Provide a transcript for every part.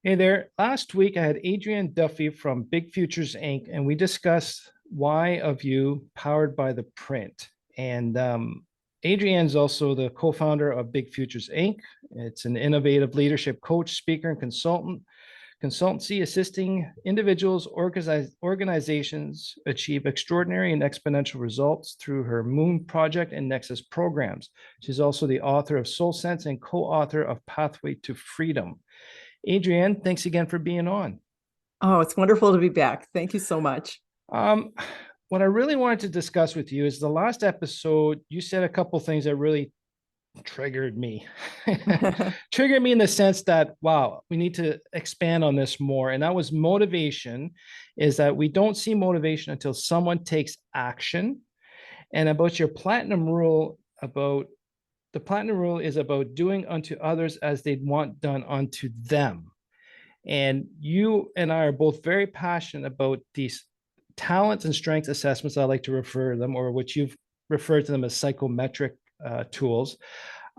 Hey there. Last week, I had Adrienne Duffy from Big Futures Inc., and we discussed Why of You, powered by the print. And Adrienne's also the co-founder of Big Futures Inc. It's an innovative leadership coach, speaker, and consultancy assisting individuals, organizations achieve extraordinary and exponential results through her Moon Project and Nexus programs. She's also the author of Soul Sense and co-author of Pathway to Freedom. Adrienne, thanks again for being on. Oh, it's wonderful to be back. Thank you so much. Um, what I really wanted to discuss with you is the last episode, you said a couple things that really triggered me. Triggered me in the sense that, wow, we need to expand on this more. And that was motivation, is that we don't see motivation until someone takes action. And about your platinum rule, about the platinum rule is about doing unto others as they'd want done unto them. And you and I are both very passionate about these talents and strengths assessments. I like to refer to them, or which you've referred to them as psychometric tools.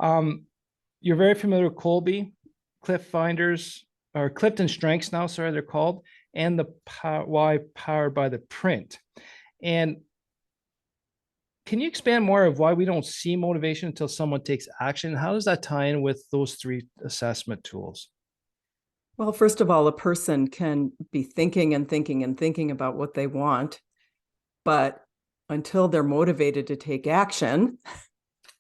You're very familiar with Colby, Cliff Finders, or Clifton Strengths now, sorry, they're called, and the Why Powered by the Print. And can you expand more of why we don't see motivation until someone takes action? How does that tie in with those three assessment tools? Well, first of all, a person can be thinking and thinking and thinking about what they want, but until they're motivated to take action,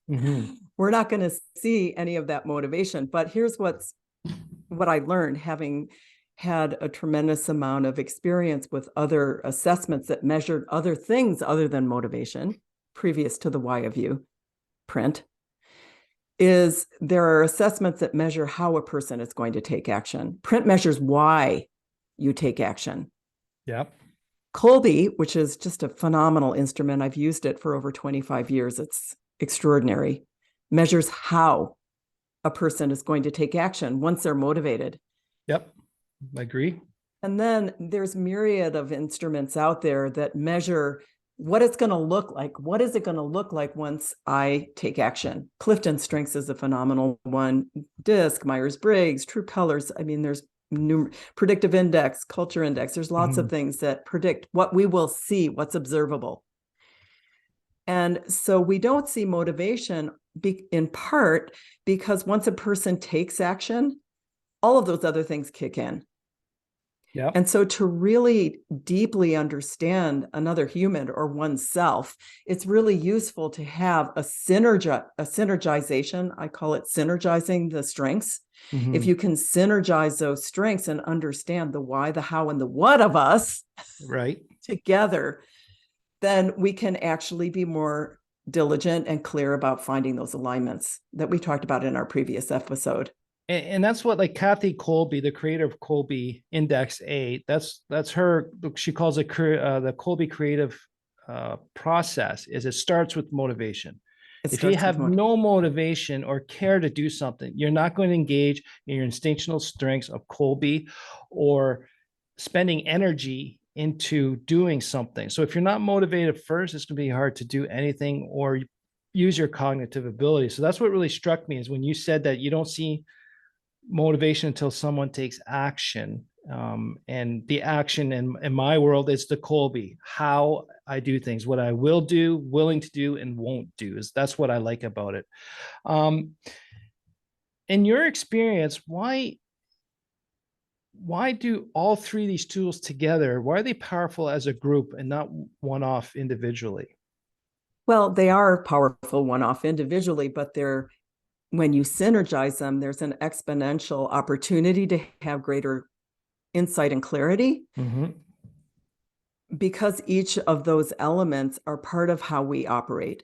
we're not going to see any of that motivation. But here's what I learned, having had a tremendous amount of experience with other assessments that measured other things other than motivation, previous to the Why of You print, is there are assessments that measure how a person is going to take action. Print measures why you take action. Yep. Colby, which is just a phenomenal instrument, I've used it for over 25 years. It's extraordinary. Measures how a person is going to take action once they're motivated. Yep, I agree. And then there's myriad of instruments out there that measure what it's going to look like. What is it going to look like once I take action? Clifton Strengths is a phenomenal one. DISC, Myers-Briggs, True Colors. I mean, there's predictive index, culture index. There's lots of things that predict what we will see, what's observable. And so we don't see motivation in part because once a person takes action, all of those other things kick in. Yeah. And so to really deeply understand another human or oneself, it's really useful to have a synergization. I call it synergizing the strengths. If you can synergize those strengths and understand the why, the how, and the what of us right together, then we can actually be more diligent and clear about finding those alignments that we talked about in our previous episode. And that's what, like, Kathy Kolbe, the creator of Kolbe Index A, that's her, she calls it the Kolbe creative process. Is it starts with motivation. If you have no motivation or care to do something, you're not going to engage in your instinctual strengths of Kolbe or spending energy into doing something. So if you're not motivated first, it's going to be hard to do anything or use your cognitive ability. So that's what really struck me, is when you said that you don't see motivation until someone takes action. And the action in my world is the Kolbe, how I do things, what I will do, willing to do, and won't do. That's what I like about it. In your experience, why do all three of these tools together, why are they powerful as a group and not one-off individually? Well, they are powerful one-off individually, but when you synergize them, there's an exponential opportunity to have greater insight and clarity, because each of those elements are part of how we operate.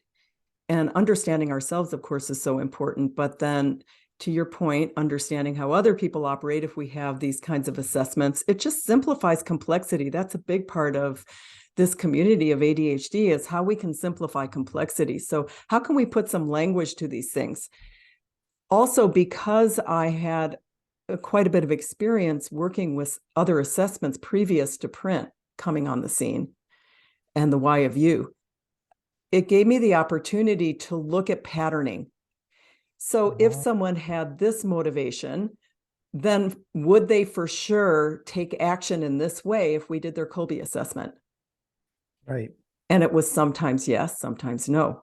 And understanding ourselves, of course, is so important. But then, to your point, understanding how other people operate, if we have these kinds of assessments, it just simplifies complexity. That's a big part of this community of ADHD, is how we can simplify complexity. So how can we put some language to these things? Also, because I had quite a bit of experience working with other assessments previous to print coming on the scene and the Why of You, it gave me the opportunity to look at patterning. So if someone had this motivation, then would they for sure take action in this way if we did their Kolbe assessment? Right. And it was sometimes yes, sometimes no.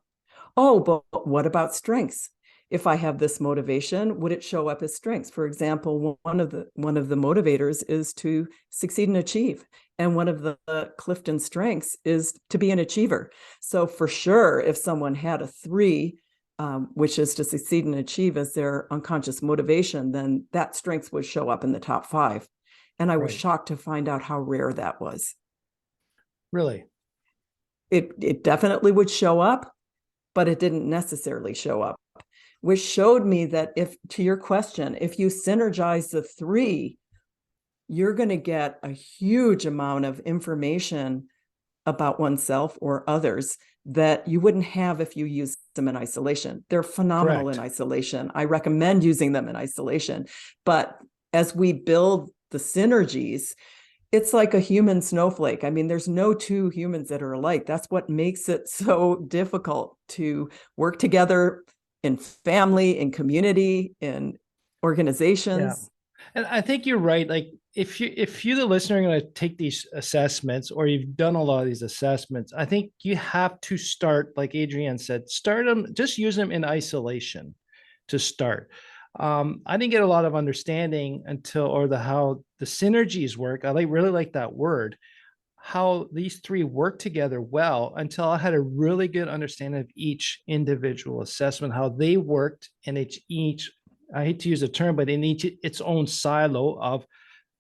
Oh, but what about strengths? If I have this motivation, would it show up as strengths? For example, one of the motivators is to succeed and achieve. And one of the Clifton strengths is to be an achiever. So for sure, if someone had a 3, which is to succeed and achieve as their unconscious motivation, then that strength would show up in the top 5. And I was Right. shocked to find out how rare that was. Really? It definitely would show up, but it didn't necessarily show up, which showed me that if, to your question, if you synergize the 3, you're going to get a huge amount of information about oneself or others that you wouldn't have if you use them in isolation. They're phenomenal in Correct. isolation. I recommend using them in isolation. But as we build the synergies, it's like a human snowflake. I mean, there's no 2 humans that are alike. That's what makes it so difficult to work together in family, in community, in Yeah. organizations. And I think you're right. Like if you the listener are going to take these assessments or you've done a lot of these assessments, I think you have to start, like Adrienne said, start them, just use them in isolation to start. I didn't get a lot of understanding until, or the how the synergies work. Really like that word, how these 3 work together well, until I had a really good understanding of each individual assessment, how they worked, and each, I hate to use the term, but in each its own silo of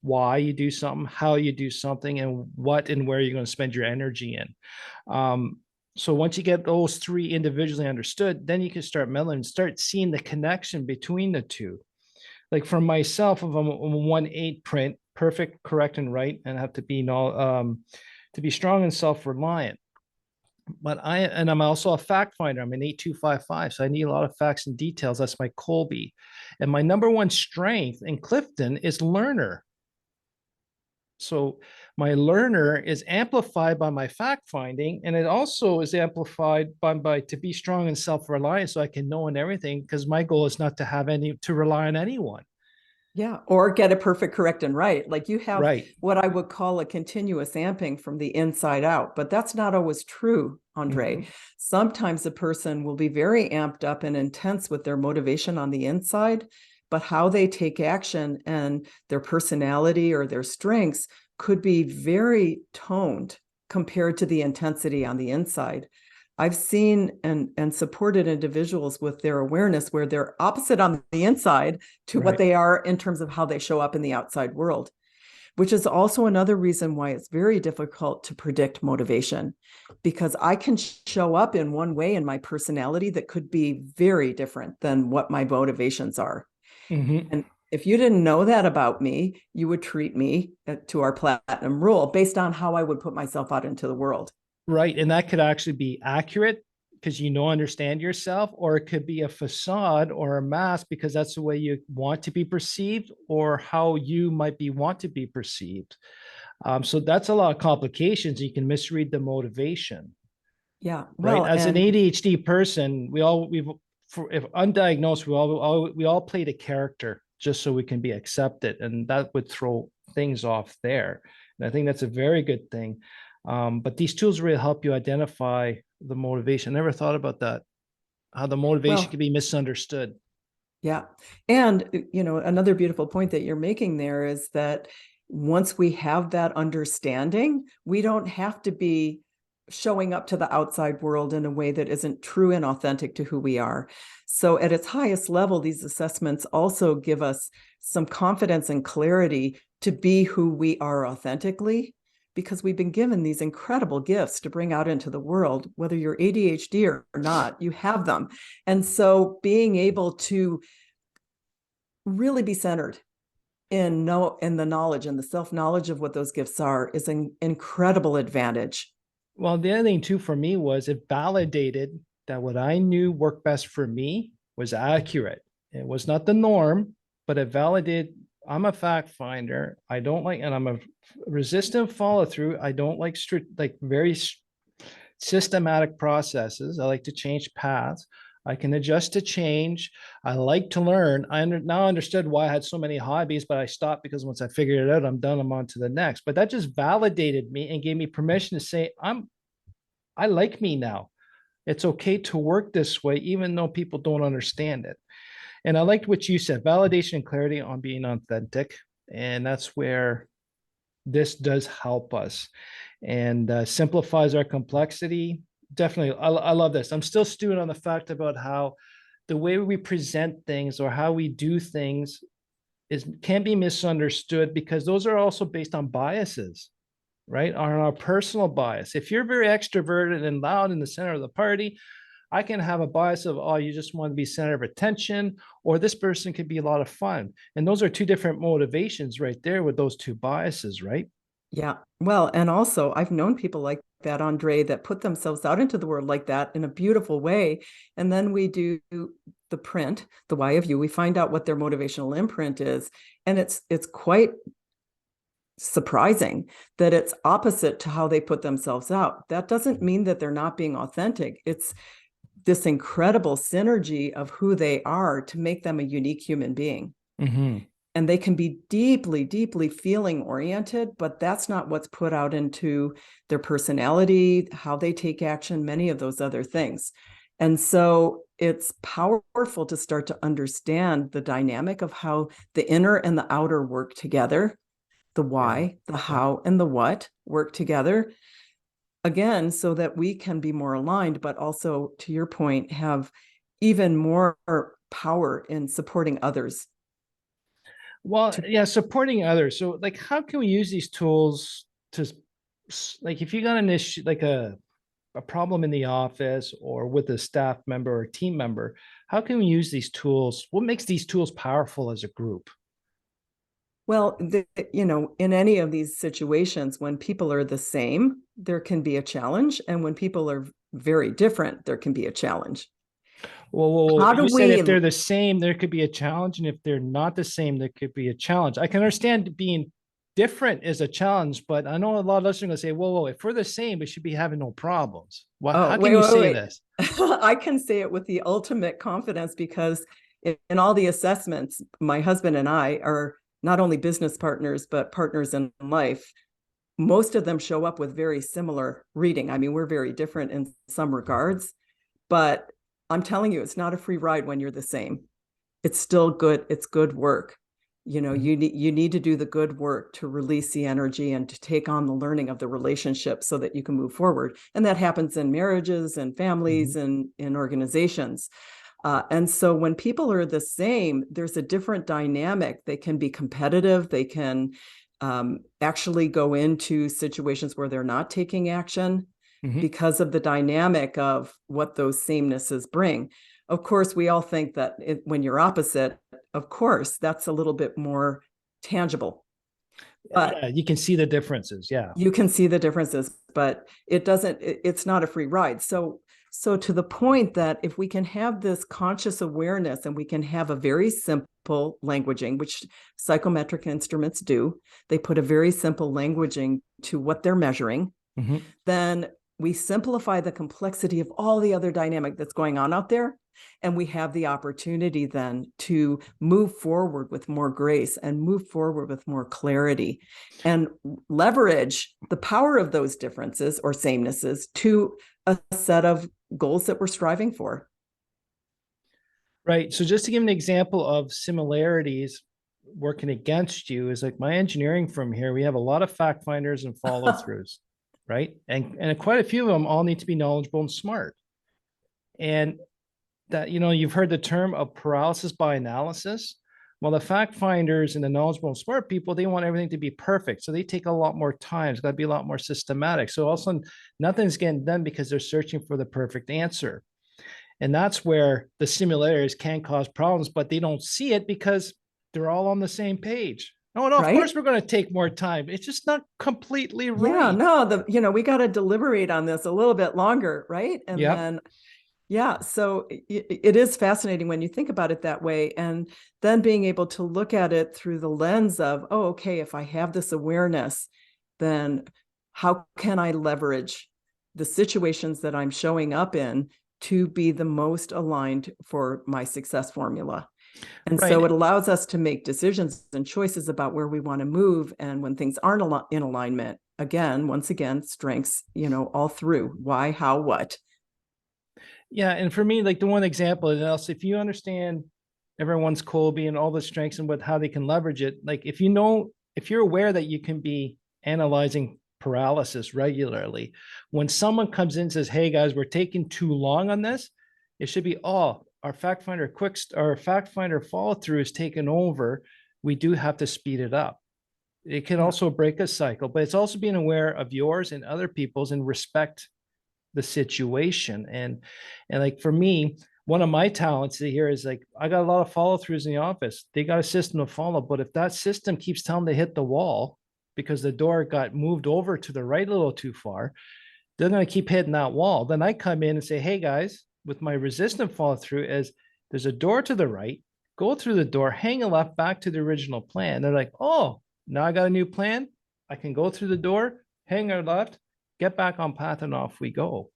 why you do something, how you do something, and what and where you're going to spend your energy in. So once you get those 3 individually understood, then you can start melding and start seeing the connection between the 2. Like for myself, if I'm a 1/8 print, perfect, correct, and right, and have to be to be strong and self-reliant. But I'm also a fact finder. I'm an 8255, so I need a lot of facts and details. That's my Kolbe. And my number one strength in Clifton is learner. So my learner is amplified by my fact finding, and it also is amplified by to be strong and self-reliant, so I can know in everything, because my goal is not to have any to rely on anyone. Yeah, or get it perfect, correct, and right. Like you have Right. what I would call a continuous amping from the inside out, but that's not always true, Andre. Mhm. Sometimes a person will be very amped up and intense with their motivation on the inside, but how they take action and their personality or their strengths could be very toned compared to the intensity on the inside. I've seen and supported individuals with their awareness where they're opposite on the inside to what Right. they are in terms of how they show up in the outside world, which is also another reason why it's very difficult to predict motivation, because I can show up in one way in my personality that could be very different than what my motivations are. Mhm. And if you didn't know that about me, you would treat me to our platinum rule based on how I would put myself out into the world. Right. And that could actually be accurate because understand yourself, or it could be a facade or a mask because that's the way you want to be perceived, or how you might be want to be perceived. So that's a lot of complications. You can misread the motivation, Yeah, right? well, As an and ADHD person, if undiagnosed, we all play the character just so we can be accepted, and that would throw things off there. And I think that's a very good thing. But these tools really help you identify the motivation. I never thought about that, how the motivation can well, be misunderstood. yeah. And, another beautiful point that you're making there is that once we have that understanding, we don't have to be showing up to the outside world in a way that isn't true and authentic to who we are. So, at its highest level, these assessments also give us some confidence and clarity to be who we are authentically, because we've been given these incredible gifts to bring out into the world, whether you're ADHD or not, you have them. And so being able to really be centered in the knowledge and the self-knowledge of what those gifts are is an incredible advantage. Well, the other thing too for me was it validated that what I knew worked best for me was accurate. It was not the norm, but it validated I'm a fact finder. I don't like, and I'm a resistant follow through. I don't like strict, like very systematic processes. I like to change paths. I can adjust to change. I like to learn. Now understood why I had so many hobbies, but I stopped because once I figured it out, I'm done. I'm on to the next. But that just validated me and gave me permission to say, I like me now. It's okay to work this way, even though people don't understand it. And I liked what you said, validation and clarity on being authentic. And that's where this does help us and simplifies our complexity. Definitely, I love this. I'm still stewing on the fact about how the way we present things or how we do things can be misunderstood because those are also based on biases, right? On our personal bias. If you're very extroverted and loud in the center of the party, I can have a bias of, oh, you just want to be center of attention, or this person could be a lot of fun. And those are two different motivations right there with those two biases, right? Yeah. Well, and also I've known people like that, Andre, that put themselves out into the world like that in a beautiful way. And then we do the print, the why of you, we find out what their motivational imprint is. And it's quite surprising that it's opposite to how they put themselves out. That doesn't mean that they're not being authentic. It's this incredible synergy of who they are to make them a unique human being. Mm-hmm. And they can be deeply, deeply feeling oriented, but that's not what's put out into their personality, how they take action, many of those other things. And so it's powerful to start to understand the dynamic of how the inner and the outer work together, the why, the how, and the what work together. Again, so that we can be more aligned, but also, to your point, have even more power in supporting others. Well, yeah, supporting others. So, like, how can we use these tools to, like, if you got an issue, like a problem in the office or with a staff member or team member, how can we use these tools? What makes these tools powerful as a group? Well, in any of these situations, when people are the same, there can be a challenge. And when people are very different, there can be a challenge. Well, How do you said we, if they're the same, there could be a challenge. And if they're not the same, there could be a challenge. I can understand being different is a challenge, but I know a lot of listeners are going to say, whoa, if we're the same, we should be having no problems. Well, oh, how can you say this? I can say it with the ultimate confidence because in all the assessments, my husband and I are not only business partners, but partners in life. Most of them show up with very similar reading. I mean, we're very different in some regards, but I'm telling you, it's not a free ride when you're the same. It's still good. It's good work. You need to do the good work to release the energy and to take on the learning of the relationship so that you can move forward. And that happens in marriages and families and in organizations. And so when people are the same, there's a different dynamic. They can be competitive. They can actually go into situations where they're not taking action because of the dynamic of what those samenesses bring. Of course, we all think that when you're opposite, of course, that's a little bit more tangible. But yeah, you can see the differences. Yeah. you can see the differences, but it's not a free ride. So to the point that if we can have this conscious awareness and we can have a very simple languaging, which psychometric instruments do, they put a very simple languaging to what they're measuring, then we simplify the complexity of all the other dynamic that's going on out there. And we have the opportunity then to move forward with more grace and move forward with more clarity and leverage the power of those differences or samenesses to a set of goals that we're striving for. Right. So just to give an example of similarities working against you is like my engineering firm here, we have a lot of fact finders and follow throughs, right? And quite a few of them all need to be knowledgeable and smart. And that, you've heard the term of paralysis by analysis. Well, the fact finders and the knowledgeable and smart people, they want everything to be perfect. So they take a lot more time. It's got to be a lot more systematic. So all of a sudden, nothing's getting done because they're searching for the perfect answer. And that's where the similarities can cause problems, but they don't see it because they're all on the same page. No, of course we're going to take more time. It's just not completely right. Yeah, no, we got to deliberate on this a little bit longer, right? And then yeah, so it is fascinating when you think about it that way. And then being able to look at it through the lens of, oh, okay, if I have this awareness, then how can I leverage the situations that I'm showing up in to be the most aligned for my success formula. And so Right. it allows us to make decisions and choices about where we want to move. And when things aren't in alignment, again, once again, strengths, all through why, how, what. Yeah. And for me, like the one example is else, if you understand everyone's Colby and all the strengths and what how they can leverage it, like if you're aware that you can be analyzing paralysis regularly, when someone comes in and says, "Hey guys, we're taking too long on this," it should be, "Oh, our fact finder follow through is taken over. We do have to speed it up." It can Yeah. also break a cycle, but it's also being aware of yours and other people's and respect the situation. And like for me, one of my talents here is like I got a lot of follow throughs in the office. They got a system to follow, but if that system keeps telling them to hit the wall because the door got moved over to the right a little too far, they're going to keep hitting that wall. Then I come in and say, "Hey guys, with my resistant follow through, is there's a door to the right, go through the door, hang a left back to the original plan." They're like, "Oh, now I got a new plan. I can go through the door, hang a left, get back on path, and off we go."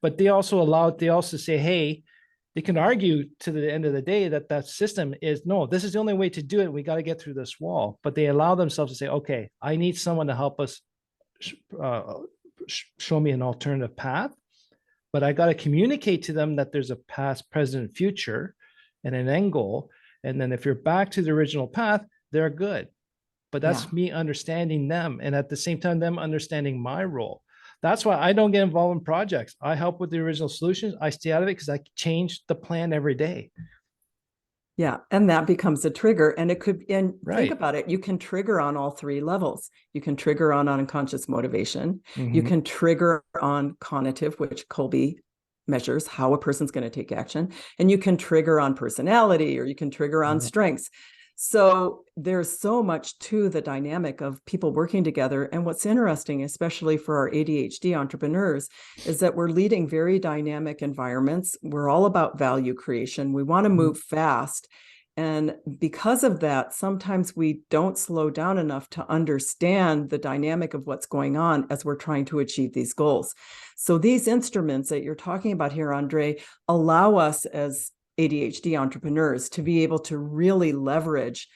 But they also say, "Hey," they can argue to the end of the day that that system is no, this is the only way to do it. We got to get through this wall. But they allow themselves to say, "Okay, I need someone to help us uh, show me an alternative path, but I got to communicate to them that there's a past, present, future, and an end goal. And then if you're back to the original path, they're good." But Yeah. that's me understanding them, and at the same time, them understanding my role. That's why I don't get involved in projects. I help with the original solutions. I stay out of it because I change the plan every day. Yeah. And that becomes a trigger. And it could, and think Right. about it, you can trigger on all three levels. You can trigger on unconscious motivation. You Mm-hmm. can trigger on cognitive, which Colby measures how a person's going to take action. And you can trigger on personality, or you can trigger on Yeah. strengths. So there's so much to the dynamic of people working together. And what's interesting, especially for our ADHD entrepreneurs, is that we're leading very dynamic environments. We're all about value creation. We want to Mm-hmm. move fast. And because of that, sometimes we don't slow down enough to understand the dynamic of what's going on as we're trying to achieve these goals. So these instruments that you're talking about here, Andre, allow us as ADHD entrepreneurs to be able to really leverage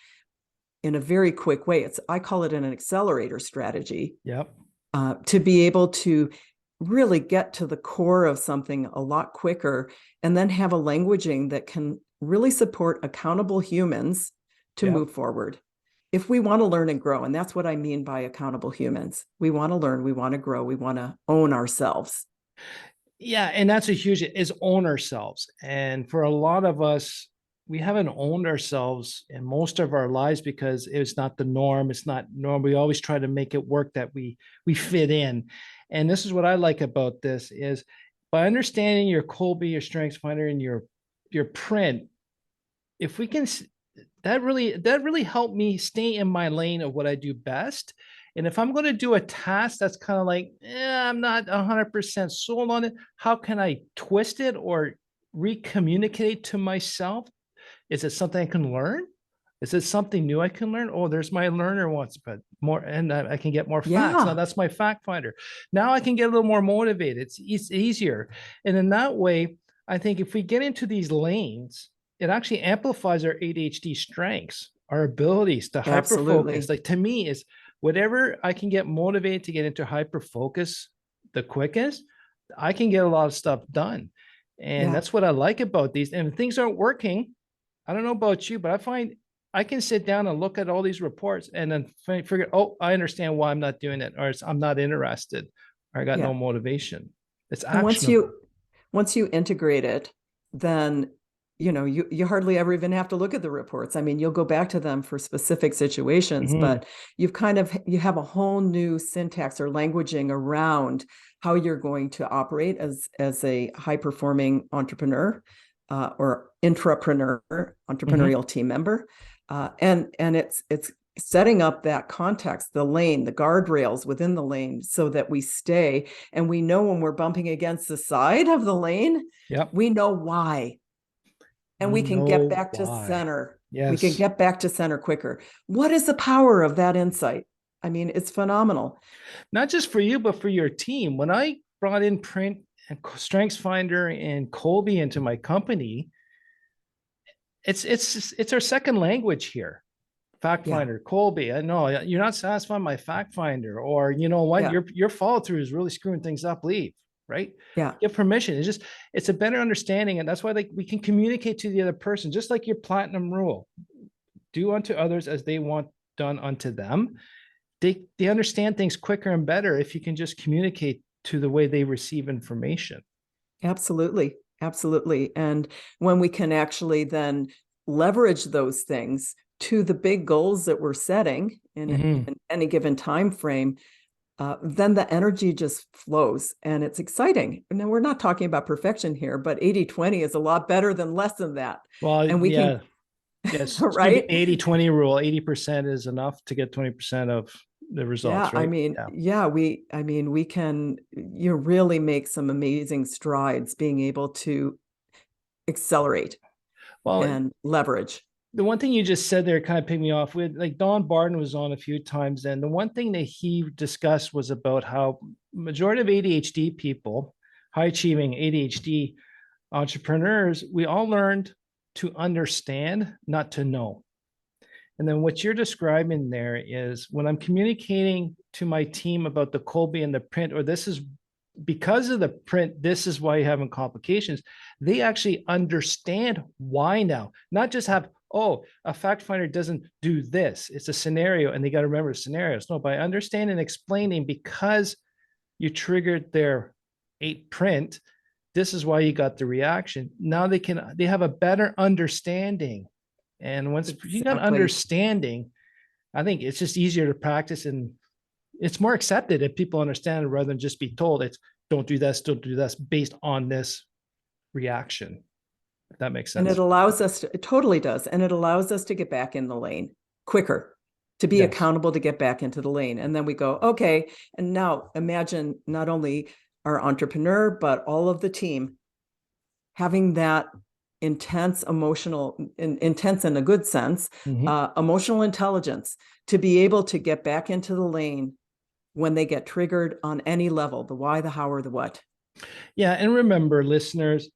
in a very quick way. I call it an accelerator strategy. Yep. To be able to really get to the core of something a lot quicker, and then have a languaging that can really support accountable humans to Yep. move forward. If we want to learn and grow, and that's what I mean by accountable humans, we want to learn, we want to grow, we want to own ourselves. Yeah, and that's a huge is own ourselves. And for a lot of us, we haven't owned ourselves in most of our lives because it's not the norm. It's not norm. We always try to make it work that we fit in. And this is what I like about this is by understanding your Colby, your strengths finder, and your print, if we can that really helped me stay in my lane of what I do best. And if I'm going to do a task that's kind of like, I'm not 100% sold on it, how can I twist it or recommunicate to myself? Is it something I can learn? Is it something new I can learn? Oh, there's my learner wants, but more, and I can get more facts. Now Yeah, that's my fact finder. Now I can get a little more motivated. It's easier. And in that way, I think if we get into these lanes, it actually amplifies our ADHD strengths, our abilities to hyper focus. absolutely. Like to me, is whatever I can get motivated to get into hyper focus the quickest, I can get a lot of stuff done. And Yeah. that's what I like about these. And if things aren't working, I don't know about you, but I find I can sit down and look at all these reports and then figure, oh, I understand why I'm not doing it, or I'm not interested, or I got Yeah. no motivation. It's And actionable. once you integrate it, then you hardly ever even have to look at the reports. I mean, you'll go back to them for specific situations, Mhm. but you have a whole new syntax or languaging around how you're going to operate as a high performing entrepreneur, or intrapreneur, Mhm. entrepreneurial team member. And it's setting up that context, the lane, the guardrails within the lane, so that we stay, and we know when we're bumping against the side of the lane, Yep. we know why, and We we can get know back to why. center. We can Yes. get back to center quicker. What is the power of that insight? I mean, it's phenomenal. Not just for you, but for your team. When I brought in print and Strengths Finder and Colby into my company, it's our second language here. Fact Yeah. finder, Colby. I know you're not satisfying my fact finder, or you know what, Yeah. your follow through is really screwing things up. Leave, right? Yeah. Give permission. It's a better understanding, and that's why we can communicate to the other person, just like your platinum rule: do unto others as they want done unto them. They understand things quicker and better if you can just communicate to the way they receive information. Absolutely. Absolutely. And when we can actually then leverage those things to the big goals that we're setting in any given time frame, then the energy just flows and it's exciting. Now, we're not talking about perfection here, but 80-20 is a lot better than less than that. Well, And we yeah. can, Yes, right? 80-20 rule. 80% is enough to get 20% of the results, Yeah, right? we can really make some amazing strides being able to accelerate Well, and leverage. the one thing you just said there kind of picked me off with, like, Don Barton was on a few times, and the one thing that he discussed was about how majority of ADHD people, high achieving ADHD entrepreneurs, we all learned to understand, not to know. And then what you're describing there is when I'm communicating to my team about the Colby and the print, or this is because of the print, this is why you're having complications. They actually understand why now, not just have, oh, a fact finder doesn't do this. It's a scenario, and they got to remember scenarios. No, by understanding and explaining, because you triggered their 8 print, this is why you got the reaction. Now they have a better understanding. And once you got understanding, I think it's just easier to practice, and it's more accepted if people understand it rather than just be told it's don't do this based on this reaction. If that makes sense. And it allows us to, it totally does. And it allows us to get back in the lane quicker, to be accountable, to get back into the lane. And then we go, okay. And now imagine not only our entrepreneur, but all of the team having that intense intense in a good sense, emotional intelligence to be able to get back into the lane when they get triggered on any level, the why, the how, or the what. Yeah. And remember, listeners,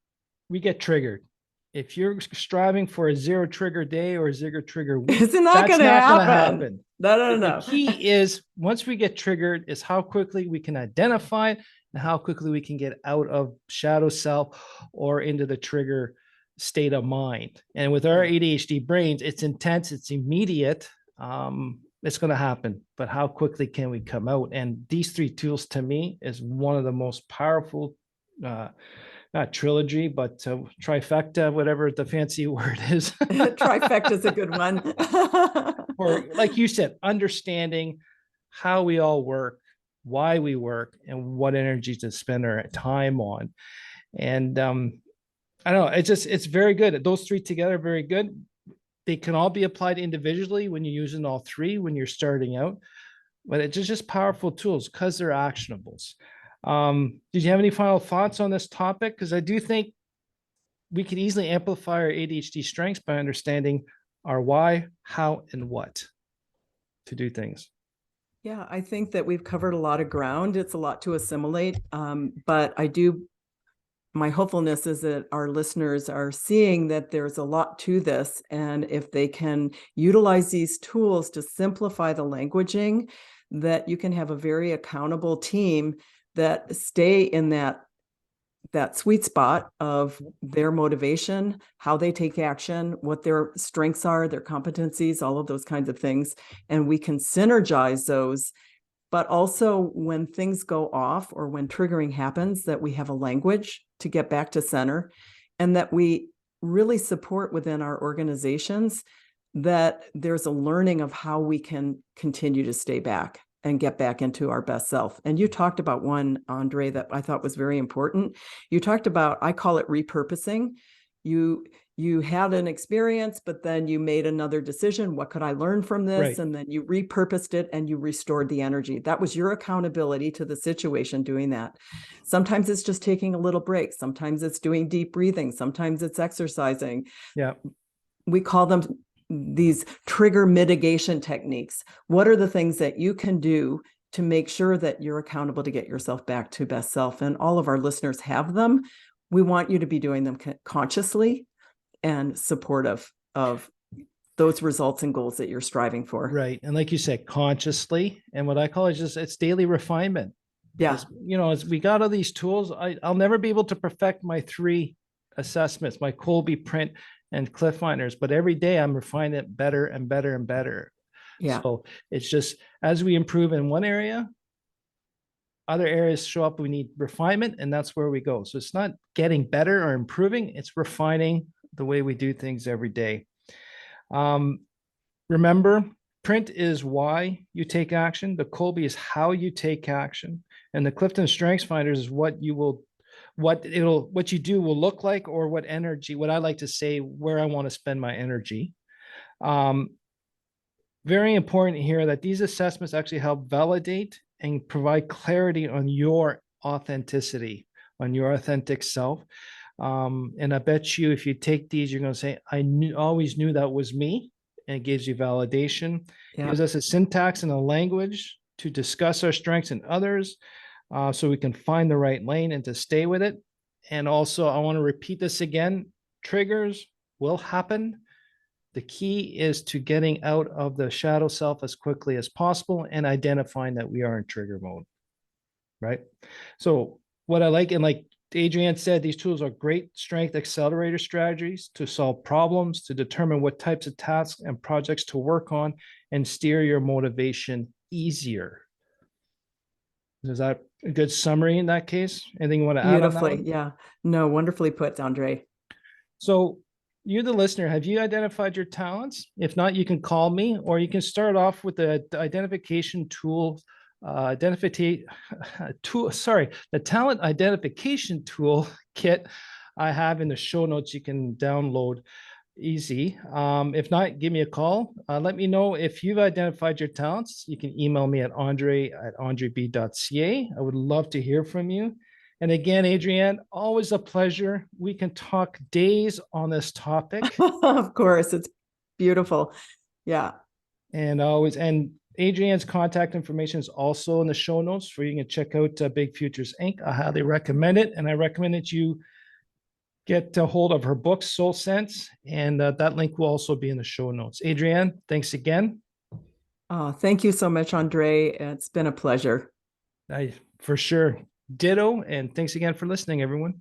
we get triggered. If you're striving for a 0 trigger day or a 0 trigger week, it's not going to happen. No. The key is, once we get triggered, is how quickly we can identify it and how quickly we can get out of shadow self or into the trigger state of mind. And with our ADHD brains, it's intense, it's immediate. It's going to happen, but how quickly can we come out? And these 3 tools, to me, is one of the most powerful, not trilogy, but trifecta, whatever the fancy word is. Trifecta is a good one. Or, like you said, understanding how we all work, why we work, and what energy to spend our time on. And I don't know, it's very good. Those 3 together are very good. They can all be applied individually when you're using all 3 when you're starting out, but it's just powerful tools because they're actionables. Did you have any final thoughts on this topic? Because I do think we could easily amplify our ADHD strengths by understanding our why, how, and what to do things. Yeah, I think that we've covered a lot of ground. It's a lot to assimilate, but my hopefulness is that our listeners are seeing that there's a lot to this. And if they can utilize these tools to simplify the languaging, that you can have a very accountable team that stay in that sweet spot of their motivation, how they take action, what their strengths are, their competencies, all of those kinds of things. And we can synergize those. But also, when things go off or when triggering happens, that we have a language to get back to center, and that we really support within our organizations that there's a learning of how we can continue to stay back and get back into our best self. And you talked about one, Andre, that I thought was very important. You talked about, I call it repurposing. You had an experience, but then you made another decision. What could I learn from this? Right. And then you repurposed it and you restored the energy. That was your accountability to the situation doing that. Sometimes it's just taking a little break. Sometimes it's doing deep breathing. Sometimes it's exercising. Yeah. We call them these trigger mitigation techniques. What are the things that you can do to make sure that you're accountable to get yourself back to best self. And all of our listeners have them. We want you to be doing them consciously and supportive of those results and goals that you're striving for. Right. And like you said, consciously. And what I call it is it's daily refinement. Yeah. As we got all these tools, I'll never be able to perfect my 3 assessments, my Colby, Print, and Cliffhangers, but every day I'm refining it better and better and better. Yeah. So it's just as we improve in one area, other areas show up, we need refinement, and that's where we go. So it's not getting better or improving, it's refining the way we do things every day. Remember, Print is why you take action. The Colby is how you take action. And the Clifton Strengths Finders is what you do will look like, or what I like to say, where I want to spend my energy. Very important here that these assessments actually help validate and provide clarity on your authenticity, on your authentic self. And I bet you if you take these, you're going to say, always knew that was me. And it gives you validation. Yeah. Gives us a syntax and a language to discuss our strengths and others, so we can find the right lane and to stay with it. And also, I want to repeat this again. Triggers will happen. The key is to getting out of the shadow self as quickly as possible and identifying that we are in trigger mode, right? So what I like, and like Adrienne said, these tools are great strength accelerator strategies to solve problems, to determine what types of tasks and projects to work on, and steer your motivation easier. Is that a good summary in that case? Anything you want to add on that one? Yeah. No, wonderfully put, Andre. So you, the listener, have you identified your talents? If not, you can call me, or you can start off with the identification tool, the talent identification tool kit I have in the show notes. You can download easy. If not, give me a call. Let me know if you've identified your talents. You can email me at andre@andreb.ca. I would love to hear from you. And again, Adrienne, always a pleasure. We can talk days on this topic. Of course, it's beautiful. Yeah. And Adrienne's contact information is also in the show notes, where you can check out Big Futures Inc. I highly recommend it. And I recommend that you get a hold of her book, Soul Sense. And that link will also be in the show notes. Adrienne, thanks again. Thank you so much, Andre. It's been a pleasure. For sure. Ditto. And thanks again for listening, everyone.